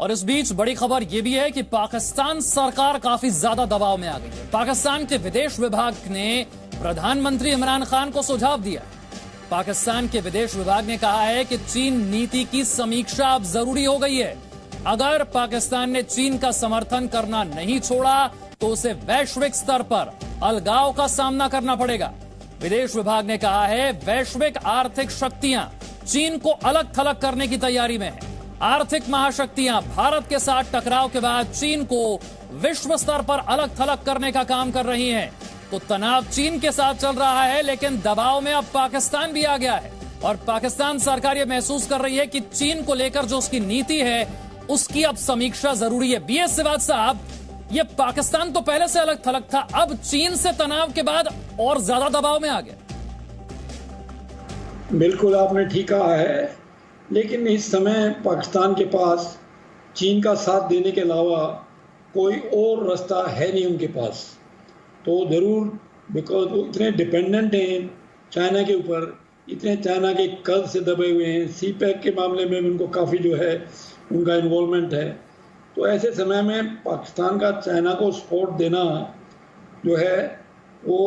और इस बीच बड़ी खबर यह भी है कि पाकिस्तान सरकार काफी ज्यादा दबाव में आ गई है। पाकिस्तान के विदेश विभाग ने प्रधानमंत्री इमरान खान को सुझाव दिया। पाकिस्तान के विदेश विभाग ने कहा है कि चीन नीति की समीक्षा अब जरूरी हो गई है। अगर पाकिस्तान ने चीन का समर्थन करना नहीं छोड़ा तो उसे वैश्विक स्तर पर अलगाव का सामना करना पड़ेगा। विदेश विभाग ने कहा है वैश्विक आर्थिक शक्तियां चीन को अलग थलग करने की तैयारी में है। आर्थिक महाशक्तियां भारत के साथ टकराव के बाद चीन को विश्व स्तर पर अलग थलग करने का काम कर रही हैं। तो तनाव चीन के साथ चल रहा है, लेकिन दबाव में अब पाकिस्तान भी आ गया है और पाकिस्तान सरकार यह महसूस कर रही है कि चीन को लेकर जो उसकी नीति है उसकी अब समीक्षा जरूरी है। बीएस सिवाज साहब, ये पाकिस्तान तो पहले से अलग थलग था, अब चीन से तनाव के बाद और ज्यादा दबाव में आ गया। बिल्कुल आपने ठीक कहा है, लेकिन इस समय पाकिस्तान के पास चीन का साथ देने के अलावा कोई और रास्ता है नहीं उनके पास। तो ज़रूर बिकॉज वो इतने डिपेंडेंट हैं चाइना के ऊपर, इतने चाइना के कर्ज से दबे हुए हैं, सी पैक के मामले में भी उनको काफ़ी जो है उनका इन्वॉल्वमेंट है। तो ऐसे समय में पाकिस्तान का चाइना को सपोर्ट देना जो है वो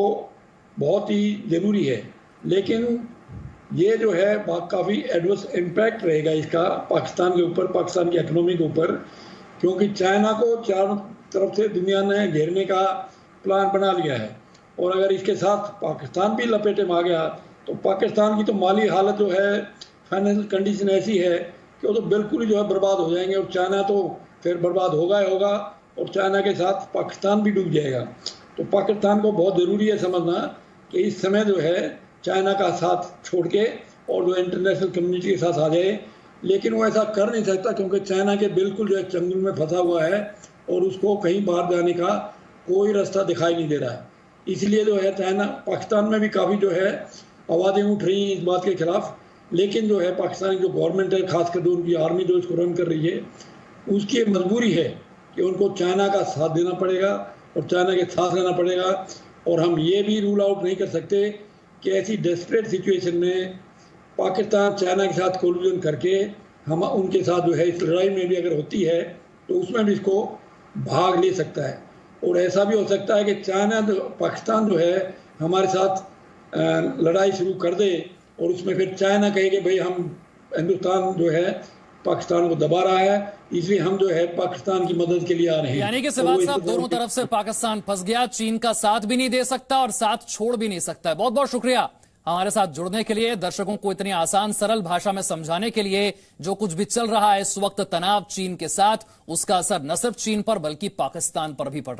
बहुत ही ज़रूरी है। लेकिन ये जो है काफ़ी एडवर्स इम्पैक्ट रहेगा इसका पाकिस्तान के ऊपर, पाकिस्तान की इकोनॉमी के ऊपर, क्योंकि चाइना को चारों तरफ से दुनिया ने घेरने का प्लान बना लिया है। और अगर इसके साथ पाकिस्तान भी लपेटे में आ गया तो पाकिस्तान की तो माली हालत जो है, फाइनेंशियल कंडीशन ऐसी है कि वो तो बिल्कुल ही जो है बर्बाद हो जाएंगे और चाइना तो फिर बर्बाद होगा ही होगा और चाइना के साथ पाकिस्तान भी डूब जाएगा। तो पाकिस्तान को बहुत ज़रूरी है समझना कि इस समय जो है चाइना का साथ छोड़ के और जो इंटरनेशनल कम्युनिटी के साथ आ जाए, लेकिन वो ऐसा कर नहीं सकता क्योंकि चाइना के बिल्कुल जो है चंगुल में फंसा हुआ है और उसको कहीं बाहर जाने का कोई रास्ता दिखाई नहीं दे रहा है। इसलिए जो है चाइना, पाकिस्तान में भी काफ़ी जो है आवाज़ें उठ रही हैं इस बात के खिलाफ, लेकिन जो है पाकिस्तान की जो गवर्नमेंट है, खासकर जो उनकी आर्मी जो इसको रन कर रही है, उसकी मजबूरी है कि उनको चाइना का साथ देना पड़ेगा और चाइना के साथ रहना पड़ेगा। और हम ये भी रूल आउट नहीं कर सकते कि ऐसी डेस्परेट सिचुएशन में पाकिस्तान चाइना के साथ कोलिजन करके हम उनके साथ जो है इस लड़ाई में भी अगर होती है तो उसमें भी इसको भाग ले सकता है। और ऐसा भी हो सकता है कि चाइना पाकिस्तान जो है हमारे साथ लड़ाई शुरू कर दे और उसमें फिर चाइना कहे कि भाई हम हिंदुस्तान जो है पाकिस्तान को दबा रहा है, इसलिए हम जो है पाकिस्तान की मदद के लिए आ रहे हैं। यानी कि सिवाज साहब, दोनों तरफ से पाकिस्तान फंस गया, चीन का साथ भी नहीं दे सकता और साथ छोड़ भी नहीं सकता। बहुत बहुत शुक्रिया हमारे साथ जुड़ने के लिए, दर्शकों को इतनी आसान सरल भाषा में समझाने के लिए। जो कुछ भी चल रहा है इस वक्त तनाव चीन के साथ, उसका असर न सिर्फ चीन पर बल्कि पाकिस्तान पर भी पड़ रहा है।